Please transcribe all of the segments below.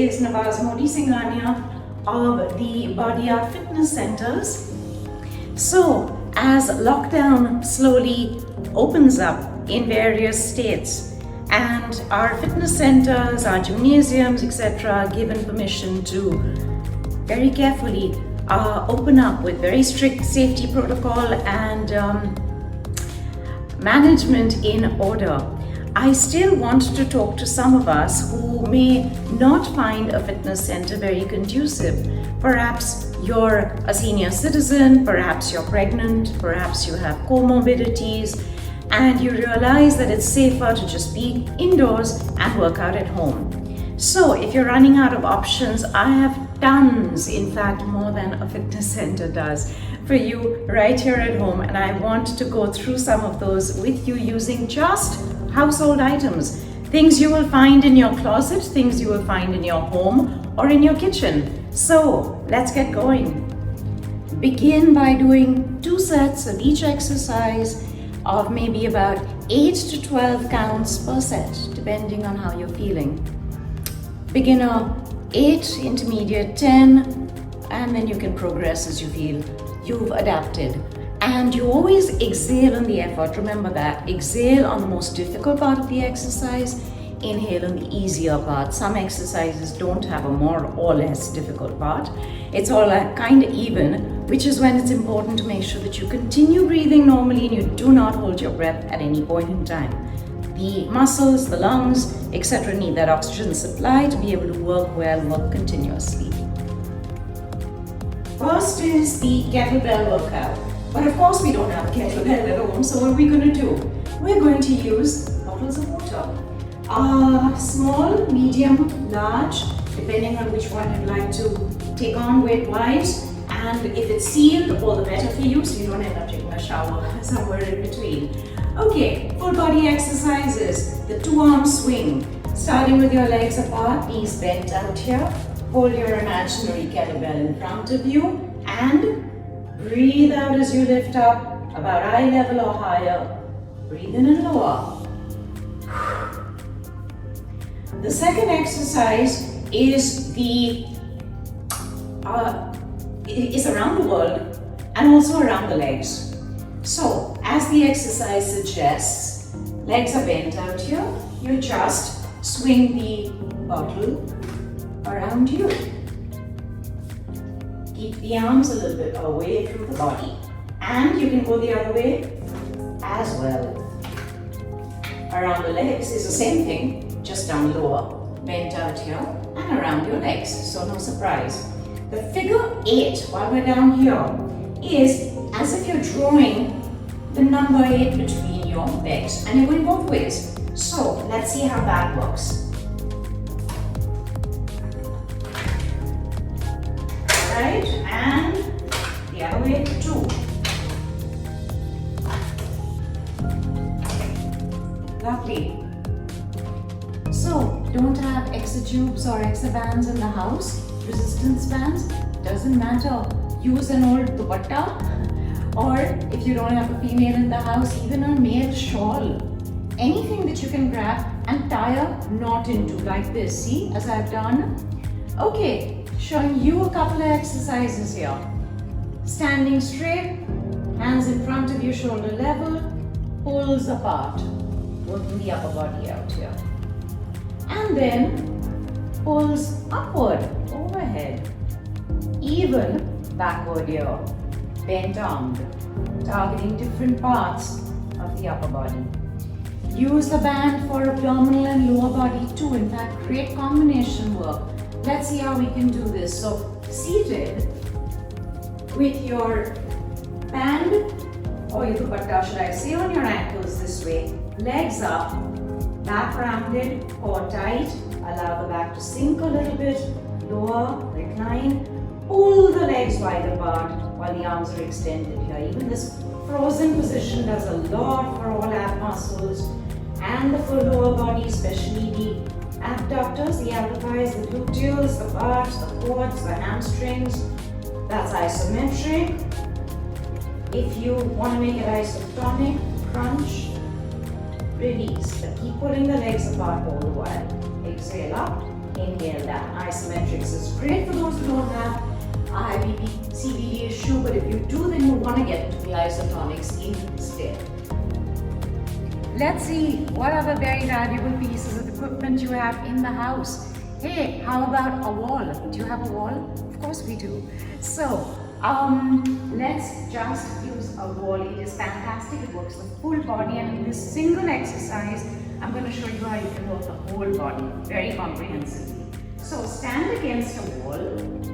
is Nawaz Singhania of the Body Art Fitness Centers. So, as lockdown slowly opens up in various states and our fitness centers, our gymnasiums, etc. are given permission to very carefully open up with very strict safety protocol and management in order, I still want to talk to some of us who may not find a fitness center very conducive. Perhaps you're a senior citizen, perhaps you're pregnant, perhaps you have comorbidities, and you realize that it's safer to just be indoors and work out at home. So if you're running out of options, I have tons, in fact more than a fitness center does, for you right here at home, and I want to go through some of those with you using just household items, things you will find in your closet, things you will find in your home or in your kitchen. So let's get going. Begin by doing 2 sets of each exercise of maybe about 8 to 12 counts per set, depending on how you're feeling. Beginner 8, intermediate 10, and then you can progress as you feel you've adapted. And you always exhale on the effort. Remember that. Exhale on the most difficult part of the exercise, inhale on the easier part. Some exercises don't have a more or less difficult part. It's all kind of even, which is when it's important to make sure that you continue breathing normally and you do not hold your breath at any point in time. The muscles, the lungs, etc. need that oxygen supply to be able to work well, work continuously. First is the kettlebell workout. But of course we don't have a kettlebell at home, so what are we going to do? We're going to use bottles of water. Small, medium, large, depending on which one you'd like to take on weight-wise. And if it's sealed, all the better for you, so you don't end up taking a shower somewhere in between. Okay, full body exercises. The 2-arm swing. Starting with your legs apart, knees bent out here. Hold your imaginary kettlebell in front of you and breathe out as you lift up, about eye level or higher. Breathe in and lower. The second exercise is around the world and also around the legs. So, as the exercise suggests, legs are bent out here. You just swing the bottle around you. Keep the arms a little bit away from the body. And you can go the other way as well. Around the legs is the same thing, just down lower. Bent out here and around your legs, so no surprise. The figure 8, while we're down here, is as if you're drawing the number 8 between your legs. And you're going both ways. So let's see how that works. Right, and the other way too. Lovely. So, don't have exertubes or exerbands in the house, resistance bands, doesn't matter. Use an old dupatta, or if you don't have a female in the house, even a male shawl. Anything that you can grab and tie a knot into like this, see, as I've done. Okay, showing you a couple of exercises here. Standing straight, hands in front of you, shoulder level, pulls apart, working the upper body out here. And then pulls upward, overhead, even backward here, bent armed, targeting different parts of the upper body. Use the band for abdominal and lower body too. In fact, great combination work. Let's see how we can do this. So, seated with your band or your dupatta, should I say, on your ankles this way, legs up, back rounded, core tight, allow the back to sink a little bit, lower, recline, pull the legs wide apart while the arms are extended here. Even this frozen position does a lot for all ab muscles and the full lower body, especially the abductors, the amplifiers, the gluteals, the buttocks, the quads, the hamstrings. That's isometric. If you want to make it isotonic, crunch, release. But keep pulling the legs apart all the while. Exhale up, Inhale down. Isometrics is great for those who don't have a high BP, CBD issue, but if you do, then you want to get into the isotonics instead. Let's see what other very valuable pieces of equipment you have in the house. Hey, how about a wall? Do you have a wall? Of course we do. So, let's just use a wall. It is fantastic. It works the full body, and in this single exercise, I'm going to show you how you can work the whole body very comprehensively. So, stand against a wall,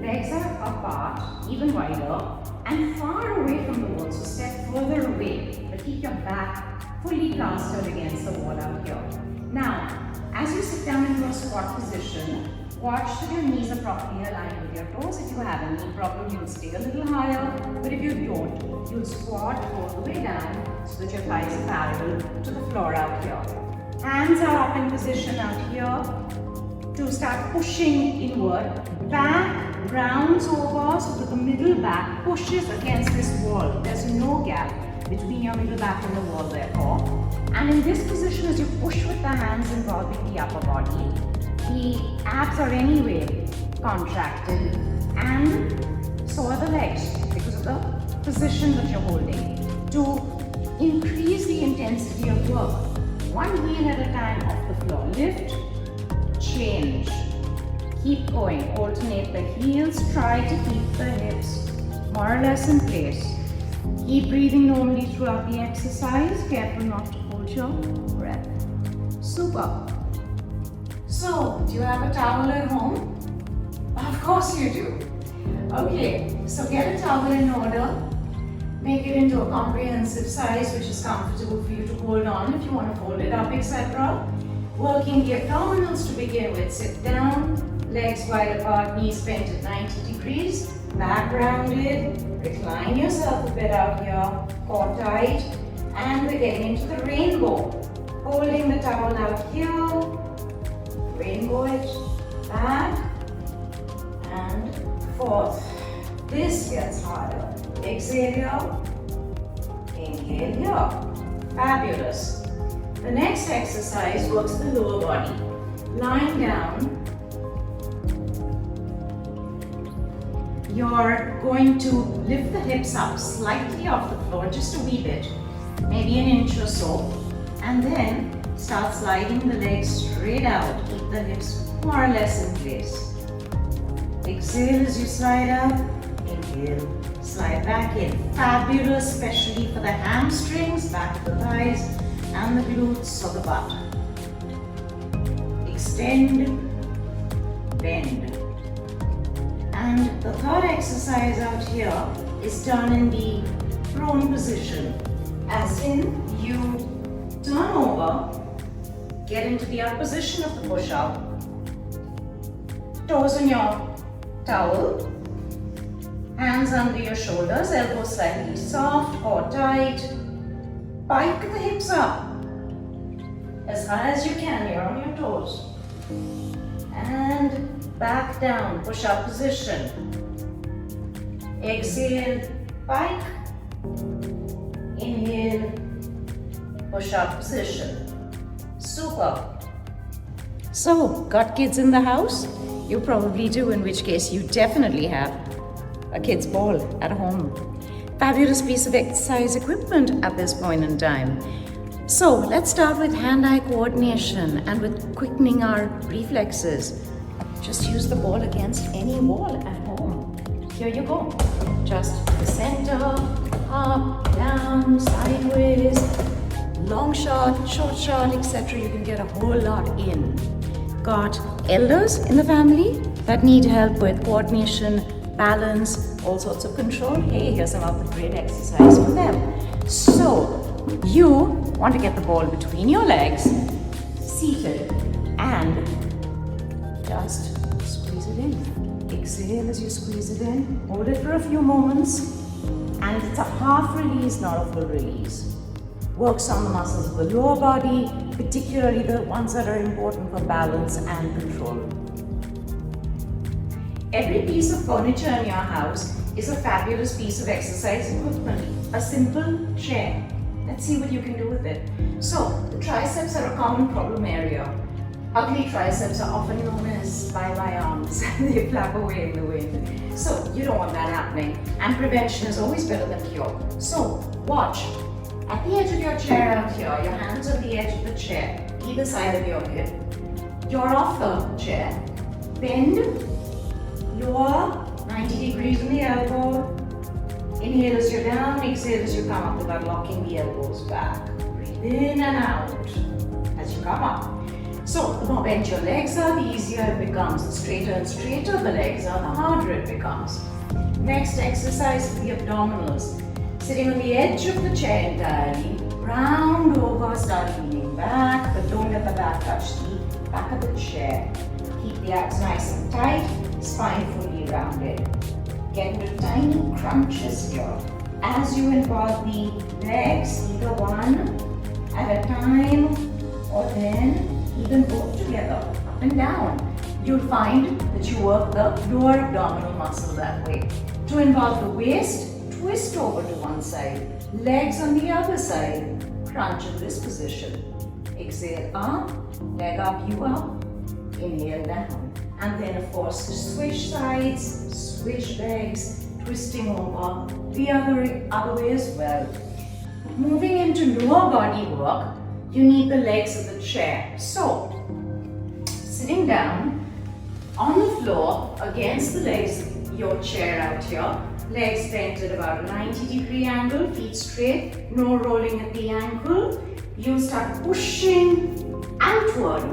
legs are apart, even wider, and far away from the wall. So, step further away, but keep your back fully plastered against the wall out here. Now, as you sit down into a squat position, watch that your knees are properly aligned with your toes. If you have a knee problem, you'll stay a little higher, but if you don't, you'll squat all the way down so that your thighs are parallel to the floor out here. Hands are up in position out here to start pushing inward. Back rounds over so that the middle back pushes against this wall. There's no gap between your middle back and the wall, therefore. And in this position, as you push with the hands involving the upper body, the abs are anyway contracted, and so are the legs because of the position that you're holding. To increase the intensity of work, one heel at a time off the floor. Lift, change, keep going, alternate the heels, try to keep the hips more or less in place. Keep breathing normally throughout the exercise, careful not to hold your breath. Super. So, do you have a towel at home? Of course you do. Okay, so get a towel in order. Make it into a comprehensive size which is comfortable for you to hold on if you want to fold it up, etc. Working the abdominals to begin with. Sit down, legs wide apart, knees bent at 90 degrees, back rounded. Recline yourself a bit out here, core tight, and we're getting into the rainbow. Holding the towel out here, rainbow it, back, and forth. This gets harder. Exhale here, inhale here. Fabulous. The next exercise works the lower body. Lying down, you're going to lift the hips up slightly off the floor, just a wee bit, maybe an inch or so, and then start sliding the legs straight out. Keep the hips more or less in place. Exhale as you slide out, inhale, slide back in. Fabulous, especially for the hamstrings, back of the thighs, and the glutes or the butt. Extend, bend. And the third exercise out here is done in the prone position, as in you turn over, get into the up position of the push-up, toes on your towel, hands under your shoulders, elbows slightly soft or tight, pike the hips up as high as you can, you're on your toes, and back down, push-up position. Exhale, pike. Inhale, push-up position. Super. So, got kids in the house? You probably do, in which case you definitely have a kid's ball at home. Fabulous piece of exercise equipment at this point in time. So, let's start with hand-eye coordination and with quickening our reflexes. Just use the ball against any wall at home. Here you go. Just the center, up, down, sideways, long shot, short shot, etc. You can get a whole lot in. Got elders in the family that need help with coordination, balance, all sorts of control. Hey, here's some of the great exercise for them. So, you want to get the ball between your legs, seated, and just squeeze it in. Exhale as you squeeze it in. Hold it for a few moments. And it's a half release, not a full release. Works on the muscles of the lower body, particularly the ones that are important for balance and control. Every piece of furniture in your house is a fabulous piece of exercise equipment. A simple chair. Let's see what you can do with it. So, the triceps are a common problem area. Ugly triceps are often known as bye-bye arms. They flap away in the wind. So you don't want that happening. And prevention is always better than cure. So watch. At the edge of your chair out here, your hands on the edge of the chair, either side of your hip. You're off the chair. Bend, lower, 90 degrees on the elbow. Inhale as you're down, exhale as you come up without locking the elbows back. Breathe in and out as you come up. So the more bent your legs are, the easier it becomes. The straighter and straighter the legs are, the harder it becomes. Next exercise is the abdominals. Sitting on the edge of the chair entirely, round over, start leaning back, but don't let the back touch the back of the chair. Keep the abs nice and tight, spine fully rounded. Get into tiny crunches here. As you involve the legs, either one at a time, or then even both together, up and down. You'll find that you work the lower abdominal muscle that way. To involve the waist, twist over to one side, legs on the other side, crunch in this position. Exhale up, leg up, you up, inhale down. And then of course swish sides, swish legs, twisting over the other way as well. Moving into lower body work, you need the legs of the chair. So, sitting down on the floor against the legs of your chair out here, legs bent at about a 90-degree angle, feet straight, no rolling at the ankle. You start pushing outward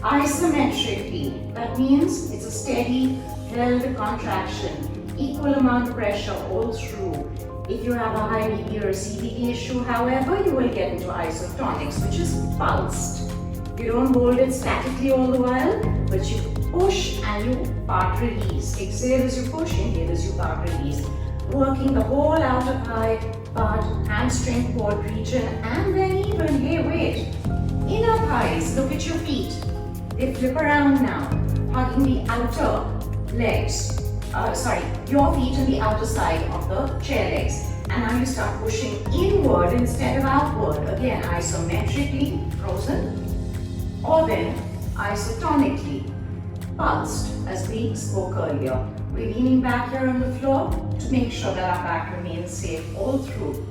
isometrically. That means it's a steady, held contraction, equal amount of pressure all through. If you have a high BP or a CBD issue, however, you will get into isotonics, which is pulsed. You don't hold it statically all the while, but you push and you part release. Exhale as you push, inhale as you part release. Working the whole outer thigh, part, hamstring, quad region, and then even, hey wait, inner thighs, look at your feet. They flip around now, hugging the outer legs. Your feet on the outer side of the chair legs. And now you start pushing inward instead of outward. Again, isometrically, frozen, or then isotonically, pulsed, as we spoke earlier. We're leaning back here on the floor to make sure that our back remains safe all through.